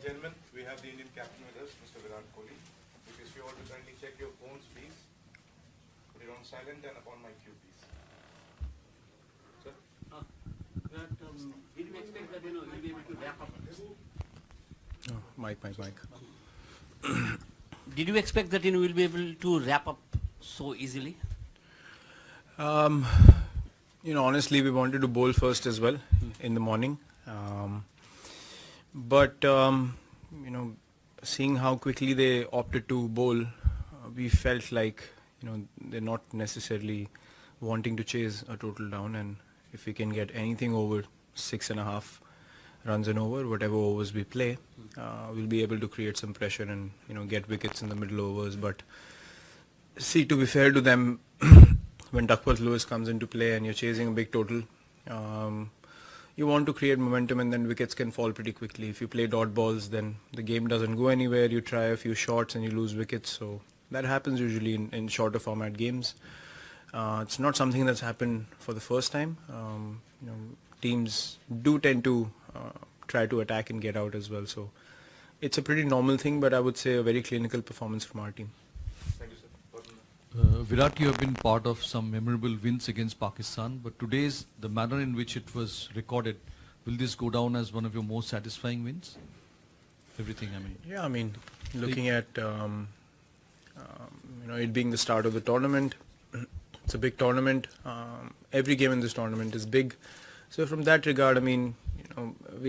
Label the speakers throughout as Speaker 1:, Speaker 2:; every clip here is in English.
Speaker 1: Gentlemen, we have the Indian captain with us, Mr. Virat Kohli. If you all to kindly check your phones, please. Put it on silent and upon my cue, please. Sir?
Speaker 2: Virat, did you expect that you'll be able to wrap up?
Speaker 3: Oh, mic.
Speaker 2: Did you expect that we'll be able to wrap up so easily?
Speaker 3: Honestly, we wanted to bowl first as well in the morning. But seeing how quickly they opted to bowl, we felt like, they're not necessarily wanting to chase a total down, and if we can get anything over 6.5 runs and over, whatever overs we play, we'll be able to create some pressure and, get wickets in the middle overs. But see, to be fair to them, when Duckworth Lewis comes into play and you're chasing a big total, you want to create momentum, and then wickets can fall pretty quickly. If you play dot balls, then the game doesn't go anywhere. You try a few shots and you lose wickets. So that happens usually in shorter format games. It's not something that's happened for the first time. Teams do tend to try to attack and get out as well. So it's a pretty normal thing, but I would say a very clinical performance from our team.
Speaker 1: Thank you, sir.
Speaker 4: Virat, you have been part of some memorable wins against Pakistan, but today's, the manner in which it was recorded, will this go down as one of your most satisfying wins? Everything, I mean.
Speaker 3: Yeah, looking at it being the start of the tournament, it's a big tournament. Every game in this tournament is big. So from that regard, we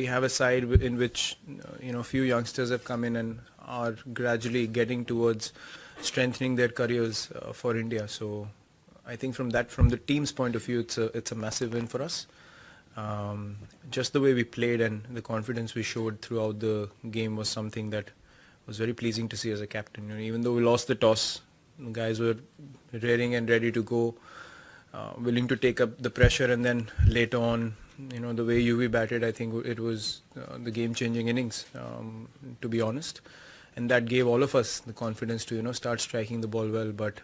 Speaker 3: have a side in which a few youngsters have come in and are gradually getting towards strengthening their careers for India. So I think from the team's point of view, it's a massive win for us. Just the way we played and the confidence we showed throughout the game was something that was very pleasing to see as a captain. Even though we lost the toss, the guys were raring and ready to go, willing to take up the pressure, and then later on, the way UV batted, I think it was the game-changing innings, to be honest. And that gave all of us the confidence to, start striking the ball well. But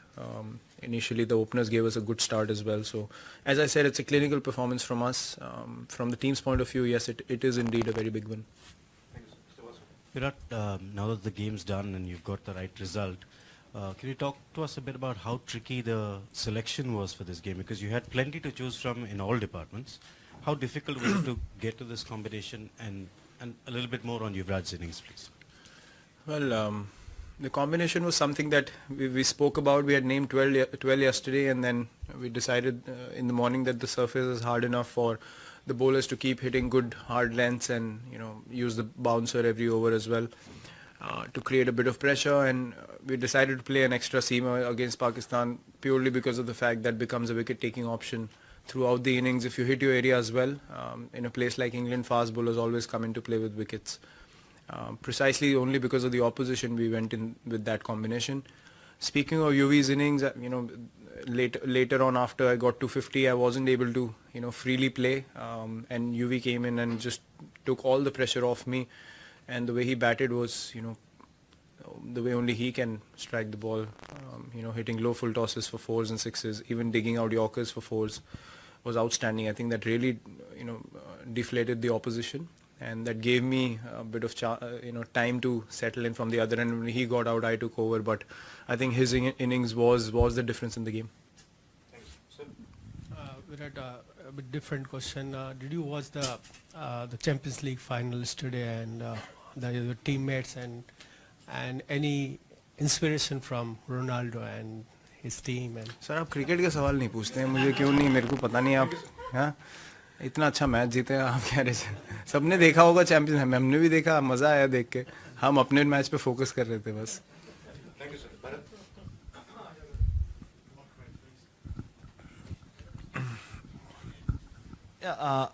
Speaker 3: initially the openers gave us a good start as well. So as I said, it's a clinical performance from us. From the team's point of view, yes, it is indeed a very big win.
Speaker 1: Thank you, sir.
Speaker 5: Virat, now that the game's done and you've got the right result, can you talk to us a bit about how tricky the selection was for this game? Because you had plenty to choose from in all departments. How difficult was it to get to this combination, and a little bit more on Yuvraj's innings, please?
Speaker 3: Well, the combination was something that we spoke about. We had named 12 yesterday, and then we decided in the morning that the surface is hard enough for the bowlers to keep hitting good hard lengths and use the bouncer every over as well to create a bit of pressure. And we decided to play an extra seamer against Pakistan purely because of the fact that becomes a wicket-taking option throughout the innings. If you hit your area as well, in a place like England, fast bowlers always come into play with wickets. Precisely only because of the opposition we went in with that combination. Speaking of UV's innings, later on after I got to 50, I wasn't able to freely play, and UV came in and just took all the pressure off me. And the way he batted was the way only he can strike the ball, hitting low full tosses for 4s and 6s, even digging out Yorkers for 4s was outstanding. I think that really deflated the opposition, and that gave me a bit of time to settle in from the other end. When he got out, I took over, but I think his innings was the difference in the game.
Speaker 1: Thanks. Sir?
Speaker 6: Virat, a bit different question. Did you watch the Champions League final yesterday, and your teammates, and any inspiration from Ronaldo and his team? And
Speaker 3: sir आप cricket के सवाल नहीं पूछते हैं मुझे, क्यों नहीं, मेरे को पता नहीं। आप इतना अच्छा मैच जीते, आप कह रहे हैं सबने देखा होगा चैंपियंस, हमने भी देखा, मज़ा आया देख के, हम अपने मैच पे फोकस कर रहे थे बस।
Speaker 1: Thank you, sir. Bharat?
Speaker 7: Yeah,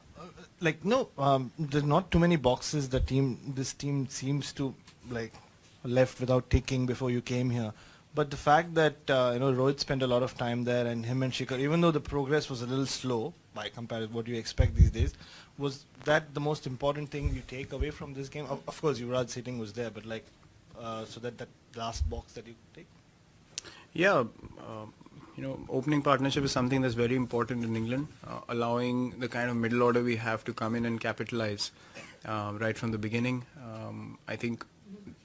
Speaker 7: there's not too many boxes this team seems to left without ticking before you came here. But the fact that Rohit spent a lot of time there, and him and Shikhar, even though the progress was a little slow by comparison what you expect these days, was that the most important thing you take away from this game? Of course, Yuvraj's hitting was there, but so that last box that you take.
Speaker 3: Yeah, opening partnership is something that's very important in England, allowing the kind of middle order we have to come in and capitalize right from the beginning. I think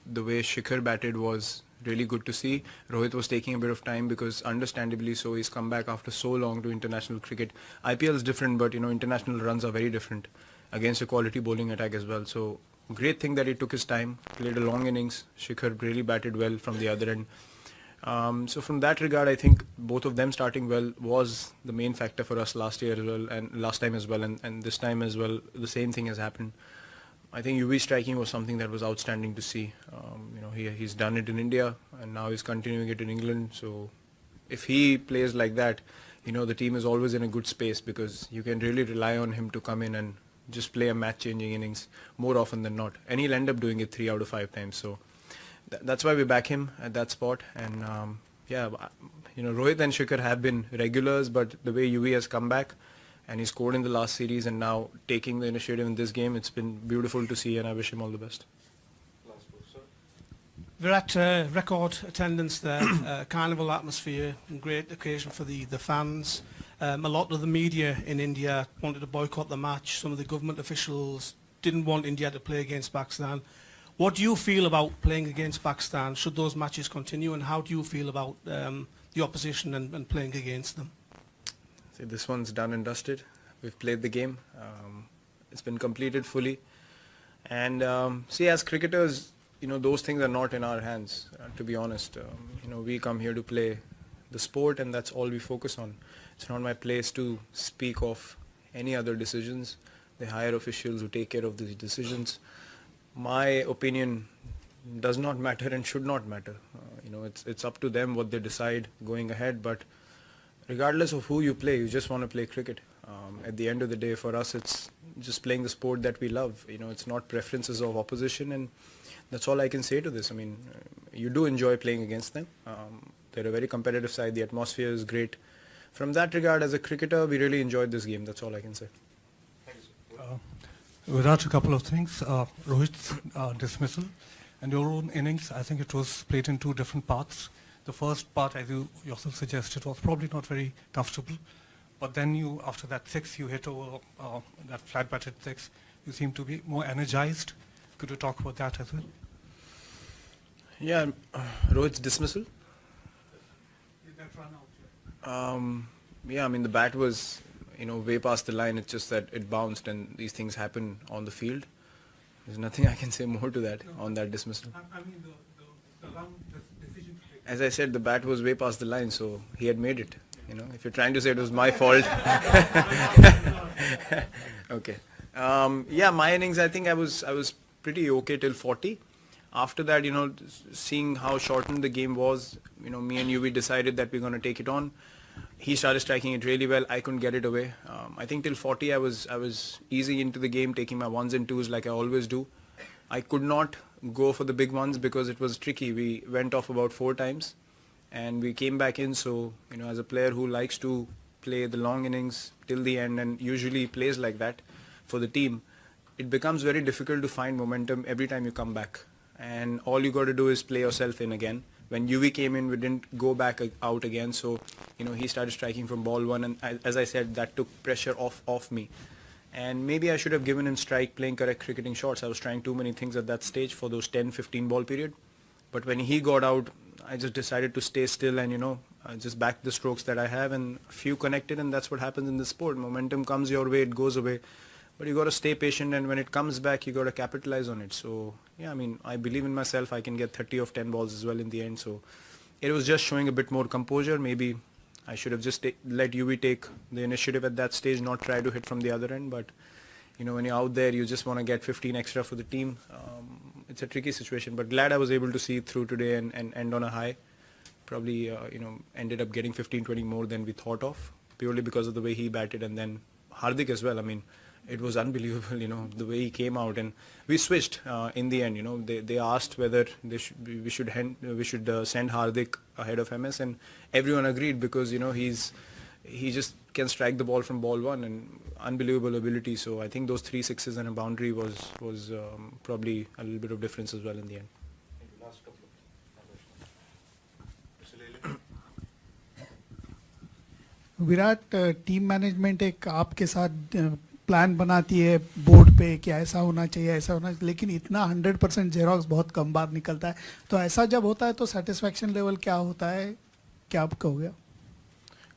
Speaker 3: the way Shikhar batted was really good to see. Rohit was taking a bit of time because understandably so he's come back after so long to international cricket. IPL is different, but international runs are very different against a quality bowling attack as well. So great thing that he took his time, played a long innings. Shikhar really batted well from the other end. So from that regard, I think both of them starting well was the main factor for us last year as well, and last time as well, and this time as well. The same thing has happened. I think UV striking was something that was outstanding to see. He's done it in India and now he's continuing it in England. So if he plays like that, the team is always in a good space because you can really rely on him to come in and just play a match-changing innings more often than not. And he'll end up doing it 3 out of 5 times. So that's why we back him at that spot. And Rohit and Shikhar have been regulars, but the way UV has come back and he scored in the last series and now taking the initiative in this game, it's been beautiful to see, and I wish him all the best.
Speaker 1: Last word, sir.
Speaker 2: Virat, record attendance there, carnival atmosphere, great occasion for the fans. A lot of the media in India wanted to boycott the match. Some of the government officials didn't want India to play against Pakistan. What do you feel about playing against Pakistan? Should those matches continue, and how do you feel about the opposition and playing against them?
Speaker 3: See, this one's done and dusted. We've played the game. It's been completed fully. And as cricketers, those things are not in our hands, to be honest. We come here to play the sport and that's all we focus on. It's not my place to speak of any other decisions. They hire officials who take care of these decisions. My opinion does not matter and should not matter. It's up to them what they decide going ahead, but regardless of who you play, you just want to play cricket. At the end of the day, for us, it's just playing the sport that we love. It's not preferences of opposition, and that's all I can say to this. I mean, you do enjoy playing against them. They're a very competitive side. The atmosphere is great. From that regard, as a cricketer, we really enjoyed this game. That's all I can say.
Speaker 1: Thank you, sir.
Speaker 8: Without a couple of things, Rohit's dismissal and your own innings, I think it was played in 2 different parts. The first part, as you yourself suggested, was probably not very comfortable. But then after that 6, you hit over that flat batted 6, you seem to be more energized. Could you talk about that as well?
Speaker 3: Yeah, Rohit's dismissal.
Speaker 8: Did that run out?
Speaker 3: I mean, the bat was, way past the line. It's just that it bounced and these things happen on the field. There's nothing I can say more to that on that dismissal.
Speaker 8: I mean, the run, the decision to take.
Speaker 3: As I said, the bat was way past the line, so he had made it. If you're trying to say it was my fault. Okay. My innings, I think I was pretty okay till 40. After that, seeing how shortened the game was, me and UV decided that we're going to take it on. He started striking it really well. I couldn't get it away. I think till 40 I was easy into the game, taking my 1s and 2s like I always do. I could not go for the big ones because it was tricky. We went off about 4 times and we came back in. So, as a player who likes to play the long innings till the end and usually plays like that for the team, it becomes very difficult to find momentum every time you come back. And all you got to do is play yourself in again. When UV came in, we didn't go back out again. So, he started striking from ball 1. And as I said, that took pressure off me. And maybe I should have given him strike, playing correct cricketing shots. I was trying too many things at that stage for those 10-15 ball period. But when he got out, I just decided to stay still and, just back the strokes that I have, and a few connected, and that's what happens in this sport. Momentum comes your way, it goes away. But you got to stay patient, and when it comes back, you got to capitalize on it. So, I mean, I believe in myself. I can get 30 of 10 balls as well in the end. So, it was just showing a bit more composure. Maybe I should have just let UV take the initiative at that stage, not try to hit from the other end. But, when you're out there, you just want to get 15 extra for the team. It's a tricky situation. But glad I was able to see it through today and end on a high. Probably, ended up getting 15-20 more than we thought of, purely because of the way he batted. And then Hardik as well. I mean, it was unbelievable, the way he came out, and we switched in the end. They asked whether we should send Hardik ahead of MS, and everyone agreed because he just can strike the ball from ball 1 and unbelievable ability. So I think those 3 sixes and a boundary was probably a little bit of difference as well in the end.
Speaker 1: Thank you. Last couple of Mr. Leyland.
Speaker 9: Virat team management एक आपके साथ plan बनाती है board पे कि ऐसा होना चाहिए ऐसा होना चाहिए, लेकिन इतना 100% जेरोक्स बहुत कम बार निकलता है. तो ऐसा जब होता है तो सेटिस्फेक्शन लेवल क्या होता है, क्या आप कहोगे?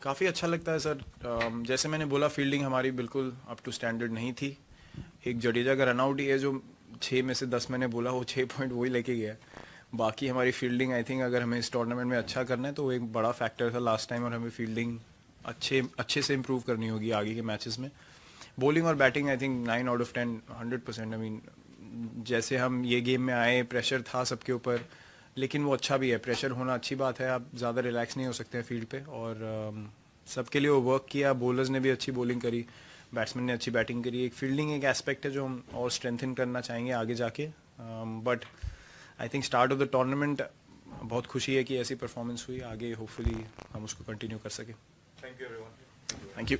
Speaker 3: काफ़ी अच्छा लगता है सर. जैसे मैंने बोला, फील्डिंग हमारी बिल्कुल अप टू स्टैंडर्ड नहीं थी. एक जडेजा का रनआउट ही है जो 6 में से 10 मैंने बोला, वो 6 पॉइंट वही लेके गया. बाकी हमारी फील्डिंग, आई थिंक अगर हमें इस टूर्नामेंट में अच्छा करना है तो वो एक बड़ा फैक्टर था लास्ट टाइम, और हमें फील्डिंग अच्छे से इम्प्रूव करनी होगी आगे के मैचेस में. बॉलिंग और batting I think 9 out of 10 100%. I mean जैसे हम ये गेम में आए, प्रेशर था सबके ऊपर, लेकिन वो अच्छा भी है. प्रेशर होना अच्छी बात है, आप ज़्यादा रिलैक्स नहीं हो सकते हैं फील्ड पे. और सबके लिए वो वर्क किया. बॉलर्स ने भी अच्छी बॉलिंग करी, बैट्समैन ने अच्छी बैटिंग करी. एक फील्डिंग एक एस्पेक्ट है जो हम और स्ट्रेंथन करना चाहेंगे आगे जाके. But I think start of the tournament बहुत खुशी है कि ऐसी परफॉर्मेंस हुई. आगे होपफुली हम उसको कंटिन्यू कर सकें.
Speaker 1: Thank you everyone.
Speaker 3: Thank you.